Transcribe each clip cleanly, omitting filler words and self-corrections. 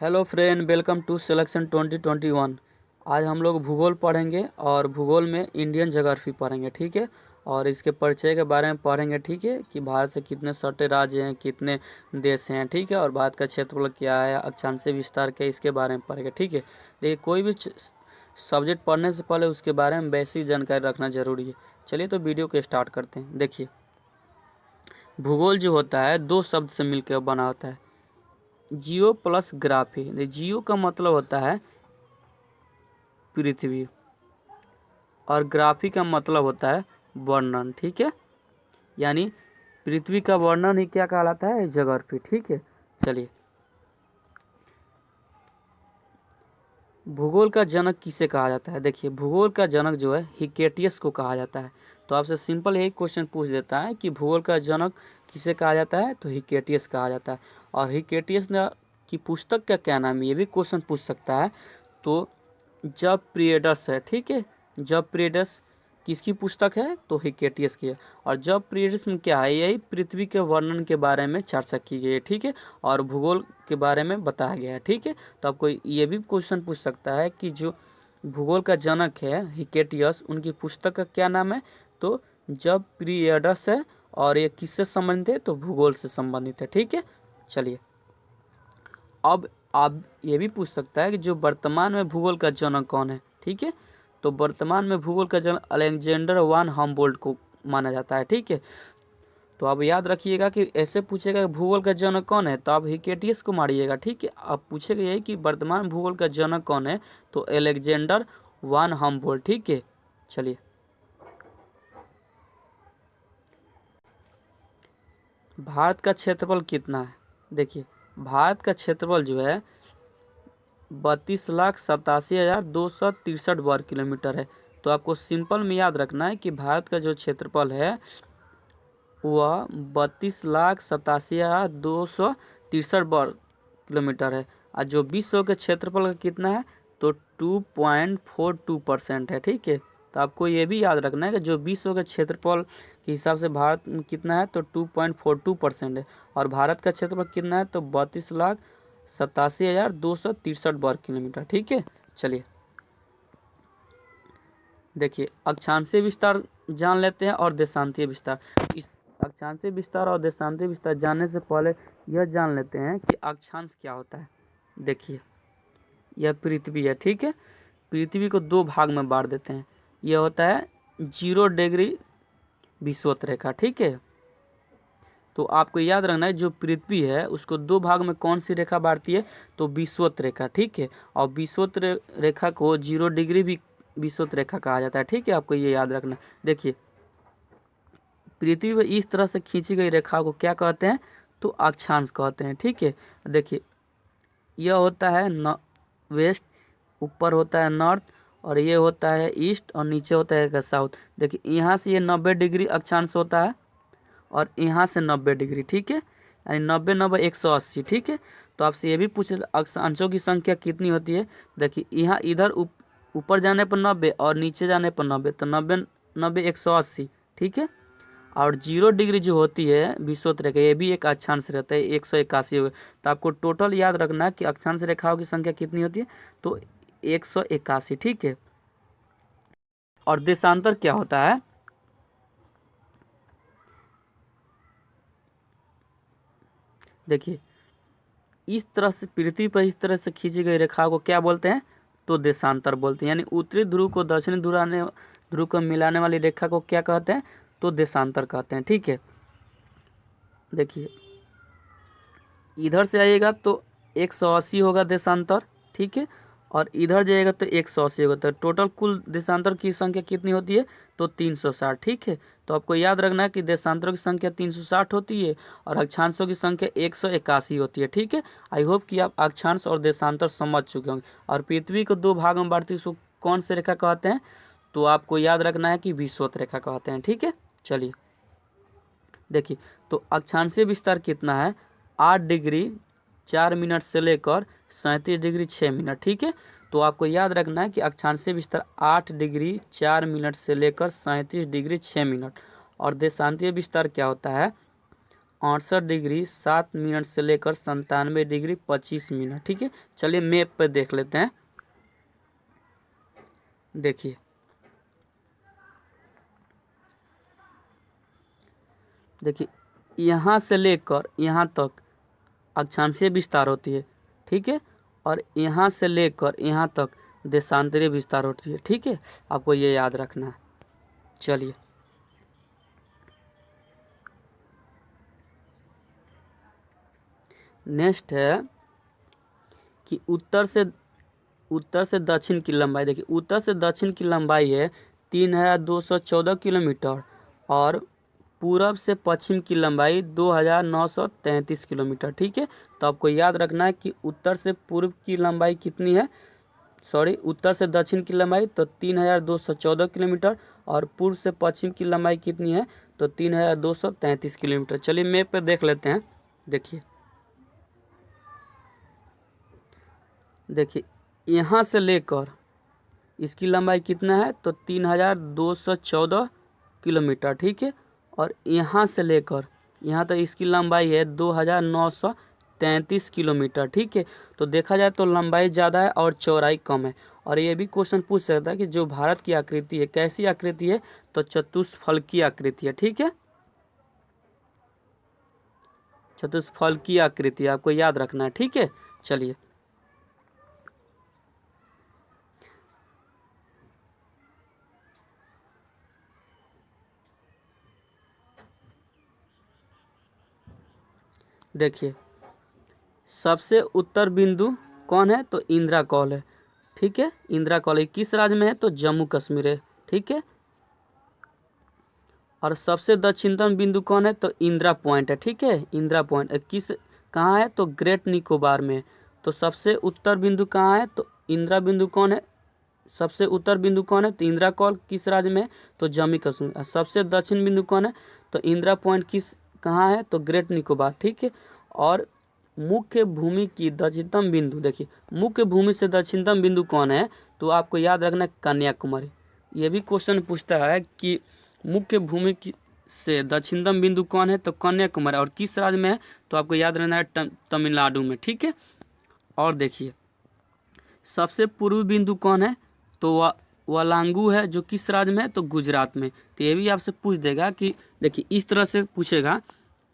Hello friend, welcome to selection 2021। आज हम लोग भूगोल पढ़ेंगे और भूगोल में इंडियन ज्योग्राफी पढ़ेंगे, ठीक है। और इसके परिचय के बारे में पढ़ेंगे, ठीक है, कि भारत से कितने सटे राज्य हैं, कितने देश हैं, ठीक है। और भारत का क्षेत्रफल क्या है, अक्षांशीय विस्तार क्या है, इसके बारे में पढ़ेंगे, ठीक है। देखिए, कोई भी सब्जेक्ट पढ़ने से पहले उसके बारे में बेसिक जानकारी रखना जरूरी है। चलिए तो वीडियो को स्टार्ट करते हैं। देखिए, भूगोल जो होता है दो शब्द से मिलकर बना होता है, जियो प्लस ग्राफी। जियो का मतलब होता है पृथ्वी और ग्राफी का मतलब होता है वर्णन, ठीक है। यानी पृथ्वी का वर्णन ही क्या कहलाता है, ज्योग्राफी, ठीक है। चलिए, भूगोल का जनक किसे कहा जाता है। देखिए, भूगोल का जनक जो है हिकेटियस को कहा जाता है। तो आपसे सिंपल यही क्वेश्चन पूछ देता है कि भूगोल का जनक किसे कहा जाता है, तो हिकेटियस कहा जाता है। और हिकेटियस ने की पुस्तक का क्या नाम है, ये भी क्वेश्चन पूछ सकता है। तो जब पीरियडस है, ठीक है। जब पीरियडस किसकी पुस्तक है, तो हिकेटियस की है। और जब पीरियडस में क्या है, यही पृथ्वी के वर्णन के बारे में चर्चा की गई है, ठीक है। और भूगोल के बारे में बताया गया है, ठीक है। तो आपको ये भी क्वेश्चन पूछ सकता है कि जो भूगोल का जनक है हिकेटियस, उनकी पुस्तक का क्या नाम है, तो जब पीरियडस है। और ये किससे संबंधित है, तो भूगोल से संबंधित है, ठीक है। चलिए, अब आप ये भी पूछ सकता है कि जो वर्तमान में भूगोल का जनक कौन है, ठीक है। तो वर्तमान में भूगोल का जनक अलेक्जेंडर वान हम्बोल्ट को माना जाता है, ठीक है। तो आप याद रखिएगा कि ऐसे पूछेगा कि भूगोल का जनक कौन है, तो आप हिकेटियस को मारिएगा, ठीक है। आप पूछेगा यही कि वर्तमान भूगोल का जनक कौन है, तो अलेक्जेंडर वान हम्बोल्ट, ठीक है। चलिए, भारत का क्षेत्रफल कितना है। देखिए, भारत का क्षेत्रफल जो है 32,87,263 वर्ग किलोमीटर है। तो आपको सिंपल में याद रखना है कि भारत का जो क्षेत्रफल है वह 32,87,263 वर्ग किलोमीटर है। और जो विश्व के क्षेत्रफल का कितना है, तो 2.42% है, ठीक है। तो आपको ये भी याद रखना है कि जो विश्व के क्षेत्रफल के हिसाब से भारत में कितना है, तो 2.42% है। और भारत का क्षेत्रफल कितना है, तो 32,87,263 वर्ग किलोमीटर, ठीक है। चलिए, देखिए, अक्षांशीय विस्तार जान लेते हैं और देशांतीय विस्तार। इस अक्षांशीय विस्तार और देशांतीय विस्तार जानने से पहले यह जान लेते हैं कि अक्षांश क्या होता है। देखिए, यह पृथ्वी है, ठीक है। पृथ्वी को दो भाग में बांट देते हैं। यह होता है 0 डिग्री विषुवत रेखा, ठीक है। तो आपको याद रखना है, जो पृथ्वी है उसको दो भाग में कौन सी रेखा बांटती है, तो विषुवत रेखा, ठीक है। और विषुवत रेखा को 0 डिग्री भी विषुवत रेखा कहा जाता है, ठीक है। आपको ये याद रखना। देखिए, पृथ्वी पर इस तरह से खींची गई रेखा को क्या कहते हैं, तो अक्षांश कहते हैं, ठीक है। देखिए, यह होता है वेस्ट, ऊपर होता है नॉर्थ, और ये होता है ईस्ट, और नीचे होता है साउथ। देखिए, यहाँ से ये 90 डिग्री अक्षांश होता है, और यहाँ से 90 डिग्री, ठीक है। यानी 90 90 180, ठीक है। तो आपसे ये भी पूछे अक्षांशों की संख्या कितनी होती है। देखिए, यहाँ इधर ऊपर जाने पर 90 और नीचे जाने पर 90, तो 90 90 180, ठीक है। और 0 डिग्री जो होती है विषुवत रेखा, ये भी एक अक्षांश रहता है, 181 हो गए। तो आपको टोटल याद रखना है कि अक्षांश रेखाओं की संख्या कितनी होती है, तो 181, ठीक है। और देशांतर क्या होता है, देखिए, इस तरह से पृथ्वी पर इस तरह से खींची गई रेखा को क्या बोलते हैं, तो देशांतर बोलते हैं। यानी उत्तरी ध्रुव को दक्षिणी ध्रुव को मिलाने वाली रेखा को क्या कहते हैं, तो देशांतर कहते हैं, ठीक है। देखिए, इधर से आइएगा तो 180 होगा देशांतर, ठीक है। और इधर जाइएगा तो 180 होगा। तो टोटल कुल देशांतर की संख्या कितनी होती है, तो 360, ठीक है। तो आपको याद रखना है कि देशांतरों की संख्या 360 होती है और अक्षांशों की संख्या 181 होती है, ठीक है। आई होप कि आप अक्षांश और देशांतर समझ चुके होंगे। और पृथ्वी को दो भाग में बांटती उसको कौन से रेखा कहते हैं, तो आपको याद रखना है कि विषुवत रेखा कहते हैं, ठीक है। चलिए, देखिए, तो अक्षांशीय विस्तार कितना है, 8 डिग्री 4 मिनट से लेकर 37 डिग्री 6 मिनट, ठीक है। तो आपको याद रखना है कि अक्षांशीय विस्तार 8 डिग्री 4 मिनट से लेकर 37 डिग्री 6 मिनट। और देशांतीय विस्तार क्या होता है, 68 डिग्री 7 मिनट से लेकर 97 डिग्री 25 मिनट। ठीक है, चलिए मैप पे देख लेते हैं। देखिए देखिए यहाँ से लेकर यहाँ तक अक्षांशीय विस्तार होती है। ठीक है, और यहाँ से लेकर यहाँ तक देशांतरीय विस्तार होती है। ठीक है, आपको ये याद रखना है। चलिए नेक्स्ट है कि उत्तर से दक्षिण की लंबाई। देखिए उत्तर से दक्षिण की लंबाई है 3214 किलोमीटर और पूरब से पश्चिम की लंबाई 2933 किलोमीटर। ठीक है, तो आपको याद रखना है कि उत्तर से पूर्व की लंबाई कितनी है, उत्तर से दक्षिण की लंबाई तो 3214 किलोमीटर और पूर्व से पश्चिम की लंबाई कितनी है तो 3233 किलोमीटर। चलिए मैप पे देख लेते हैं। देखिए यहाँ से लेकर इसकी लंबाई कितना है तो 3214 किलोमीटर। ठीक है, और यहाँ से लेकर यहाँ तक इसकी लंबाई है 2933 किलोमीटर। ठीक है, तो देखा जाए तो लंबाई ज़्यादा है और चौड़ाई कम है। और ये भी क्वेश्चन पूछ सकता है कि जो भारत की आकृति है कैसी आकृति है तो चतुष्फलकीय आकृति है। ठीक है, चतुष्फलकीय आकृति आपको याद रखना है। ठीक है, चलिए देखिए सबसे उत्तर बिंदु कौन है तो इंदिरा कॉल है। ठीक है, इंदिरा कॉल किस राज्य में है तो जम्मू कश्मीर है। ठीक है, और सबसे दक्षिणतम बिंदु कौन है तो इंदिरा पॉइंट है। ठीक है, इंदिरा पॉइंट किस कहाँ है तो ग्रेट निकोबार में है। तो सबसे उत्तर बिंदु कहाँ है तो इंदिरा बिंदु कौन है, सबसे उत्तर बिंदु कौन है तो इंदिरा कॉल किस राज्य में है तो जम्मू कश्मीर। सबसे दक्षिण बिंदु कौन है तो इंदिरा पॉइंट किस कहाँ है तो ग्रेट निकोबार। ठीक है, और मुख्य भूमि की दक्षिणतम बिंदु, देखिए मुख्य भूमि से दक्षिणतम बिंदु कौन है तो आपको याद रखना है कन्याकुमारी। ये भी क्वेश्चन पूछता है कि मुख्य भूमि से दक्षिणतम बिंदु कौन है तो कन्याकुमारी और किस राज्य में है तो आपको याद रहना है तमिलनाडु में। ठीक है, और देखिए सबसे पूर्वी बिंदु कौन है तो वालांगू है जो किस राज्य में है तो गुजरात में। तो ये भी आपसे पूछ देगा कि देखिए इस तरह से पूछेगा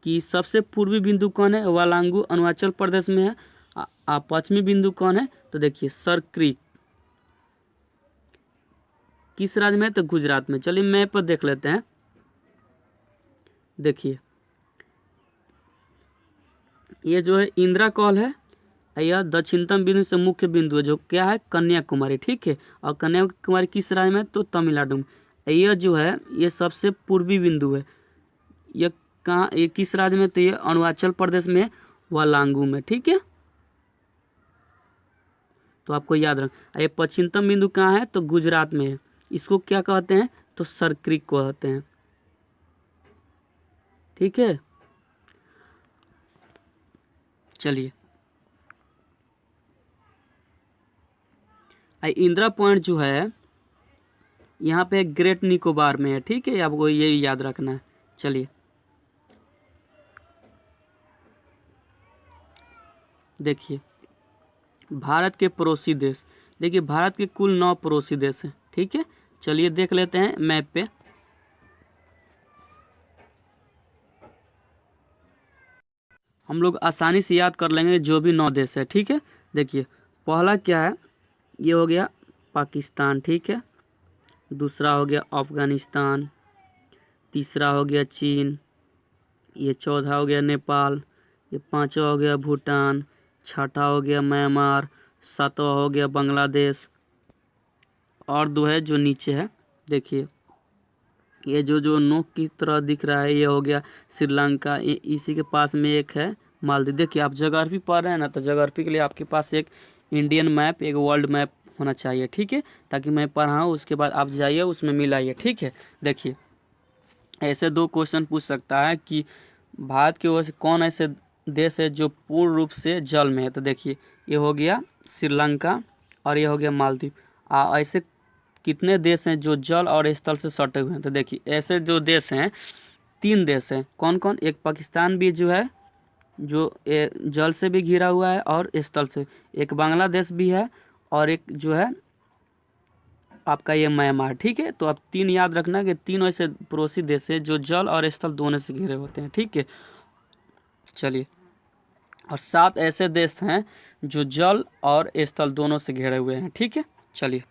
कि सबसे पूर्वी बिंदु कौन है वालांगू अरुणाचल प्रदेश में है। पश्चिमी बिंदु कौन है तो देखिए सर क्रीक किस राज्य में है तो गुजरात में। चलिए मैप पर देख लेते हैं। देखिए ये जो है इंदिरा कॉल है, यह दक्षिणतम बिंदु से मुख्य बिंदु है जो क्या है कन्याकुमारी। ठीक है, और कन्याकुमारी किस राज्य में तो तमिलनाडु में। यह जो है ये सबसे पूर्वी बिंदु है, यह कहाँ ये किस राज्य में तो ये अरुणाचल प्रदेश में वालांगू में। ठीक है, तो आपको याद रख। ये पश्चिमतम बिंदु कहाँ है तो गुजरात में है, इसको क्या कहते हैं तो सरक्रिक कहते हैं। ठीक है, चलिए इंदिरा पॉइंट जो है यहाँ पे ग्रेट निकोबार में है। ठीक है, आपको ये याद रखना है। चलिए देखिए भारत के पड़ोसी देश, देखिए भारत के कुल 9 पड़ोसी देश हैं। ठीक है, चलिए देख लेते हैं मैप पे। हम लोग आसानी से याद कर लेंगे जो भी 9 देश है। ठीक है, देखिए पहला क्या है ये हो गया पाकिस्तान। ठीक है, दूसरा हो गया अफगानिस्तान, तीसरा हो गया चीन, ये चौथा हो गया नेपाल, ये पांचवा हो गया भूटान, छठा हो गया म्यांमार, सातवां हो गया बांग्लादेश और 2 है जो नीचे है। देखिए ये जो नोक की तरह दिख रहा है ये हो गया श्रीलंका, इसी के पास में एक है मालदीव। देखिए आप ज्योग्राफी पढ़ रहे हैं ना तो ज्योग्राफी के लिए आपके पास एक इंडियन मैप एक वर्ल्ड मैप होना चाहिए। ठीक है, ताकि मैं पढ़ाऊँ उसके बाद आप जाइए उसमें मिलाइए। ठीक है, देखिए ऐसे 2 क्वेश्चन पूछ सकता है कि भारत की ओर से कौन ऐसे देश है जो पूर्ण रूप से जल में है। तो देखिए ये हो गया श्रीलंका और ये हो गया मालदीव। ऐसे कितने देश हैं जो जल और स्थल से सटे हुए हैं तो देखिए ऐसे जो देश हैं 3 देश हैं। कौन कौन? एक पाकिस्तान भी जो है जो जल से भी घिरा हुआ है और स्थल से, एक बांग्लादेश भी है, और एक जो है आपका ये म्यांमार। ठीक है, तो अब 3 याद रखना कि 3 ऐसे पड़ोसी देश है जो जल और स्थल दोनों से घिरे होते हैं। ठीक है, चलिए, और 7 ऐसे देश हैं जो जल और स्थल दोनों से घिरे हुए हैं। ठीक है, चलिए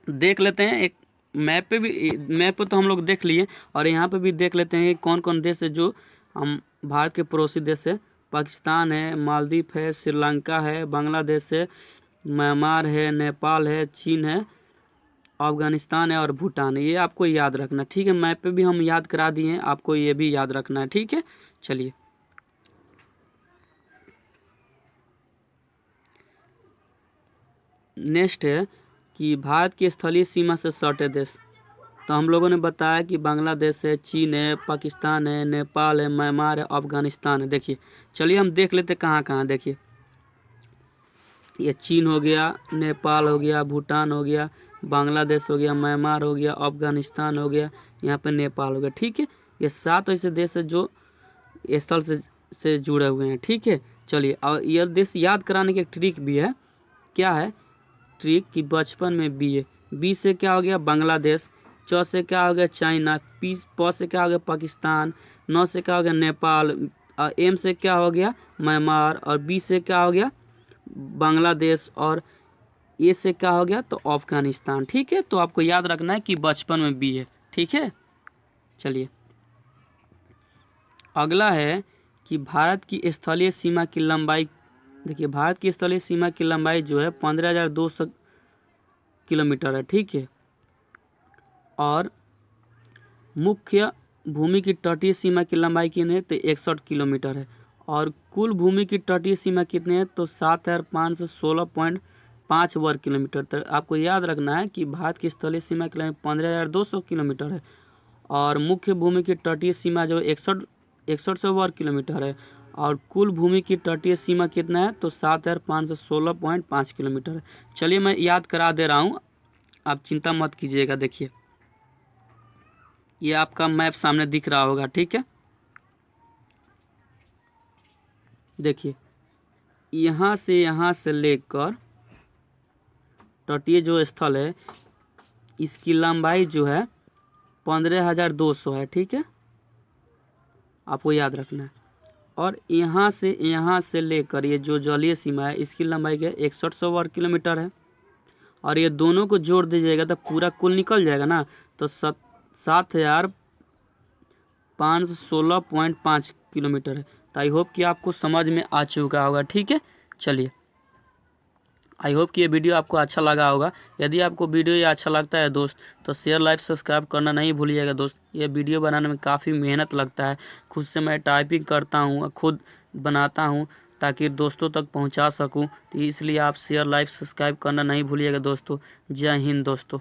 देख लेते हैं एक मैप पे भी, मैप पे तो हम लोग देख लिए, और यहाँ पे भी देख लेते हैं कौन कौन देश है जो हम भारत के पड़ोसी देश है। पाकिस्तान है, मालदीव है, श्रीलंका है, बांग्लादेश है, म्यांमार है, नेपाल है, चीन है, अफगानिस्तान है और भूटान है। ये आपको याद रखना। ठीक है, मैप पे भी हम याद करा दिए हैं, आपको ये भी याद रखना है। ठीक है, चलिए नेक्स्ट है कि भारत की स्थलीय सीमा से सटे देश। तो हम लोगों ने बताया कि बांग्लादेश है, चीन है, पाकिस्तान है, नेपाल है, म्यांमार है, अफगानिस्तान है। देखिए, चलिए हम देख लेते कहाँ कहाँ। देखिए, ये चीन हो गया, नेपाल हो गया, भूटान हो गया, बांग्लादेश हो गया, म्यांमार हो गया, अफगानिस्तान हो गया, यहाँ पे नेपाल हो गया। ठीक है, ये 7 ऐसे देश है जो स्थल से जुड़े हुए हैं। ठीक है, चलिए, और यह देश याद कराने की एक ट्रिक भी है। क्या है ट्रिक? कि बचपन में बी से क्या हो गया? बांग्लादेश, च से क्या हो गया? चाइना, प से क्या हो गया? पाकिस्तान, न से क्या हो गया? नेपाल, एम से क्या हो गया? म्यांमार, और बी से क्या हो गया? बांग्लादेश, और ए से क्या हो गया? तो अफगानिस्तान। ठीक है, तो आपको याद रखना है कि बचपन में बी है। ठीक है, चलिए अगला है कि भारत की स्थलीय सीमा की लंबाई। देखिए, भारत की स्थलीय सीमा की लंबाई जो है 15,200 किलोमीटर है। ठीक है, और मुख्य भूमि की तटीय सीमा की लंबाई कितनी है? तो 61 किलोमीटर है। और कुल भूमि की तटीय सीमा कितनी है? तो 7,516.5 वर्ग किलोमीटर। तो आपको याद रखना है कि भारत की स्थलीय सीमा की लंबाई 15,200 किलोमीटर है, और मुख्य भूमि की तटीय सीमा जो 61 वर्ग किलोमीटर है, और कुल भूमि की तटीय सीमा कितना है? तो 7,516.5 किलोमीटर है। चलिए मैं याद करा दे रहा हूँ, आप चिंता मत कीजिएगा। देखिए, ये आपका मैप सामने दिख रहा होगा। ठीक है, देखिए यहाँ से लेकर तटीय जो स्थल है इसकी लंबाई जो है 15,200 है। ठीक है, आपको याद रखना है। और यहाँ से लेकर ये जो जलीय सीमा है इसकी लंबाई क्या है? 6100 वर्ग किलोमीटर है। और ये दोनों को जोड़ दीजिएगा तो पूरा कुल निकल जाएगा ना, तो 7,516.5 किलोमीटर है। तो आई होप कि आपको समझ में आ चुका होगा। ठीक है, चलिए आई होप कि ये वीडियो आपको अच्छा लगा होगा। यदि आपको वीडियो ये अच्छा लगता है दोस्त, तो शेयर लाइक सब्सक्राइब करना नहीं भूलिएगा दोस्त। ये वीडियो बनाने में काफ़ी मेहनत लगता है, खुद से मैं टाइपिंग करता हूँ, खुद बनाता हूँ ताकि दोस्तों तक पहुँचा सकूँ। तो इसलिए आप शेयर लाइक सब्सक्राइब करना नहीं भूलिएगा दोस्तों। जय हिंद दोस्तों।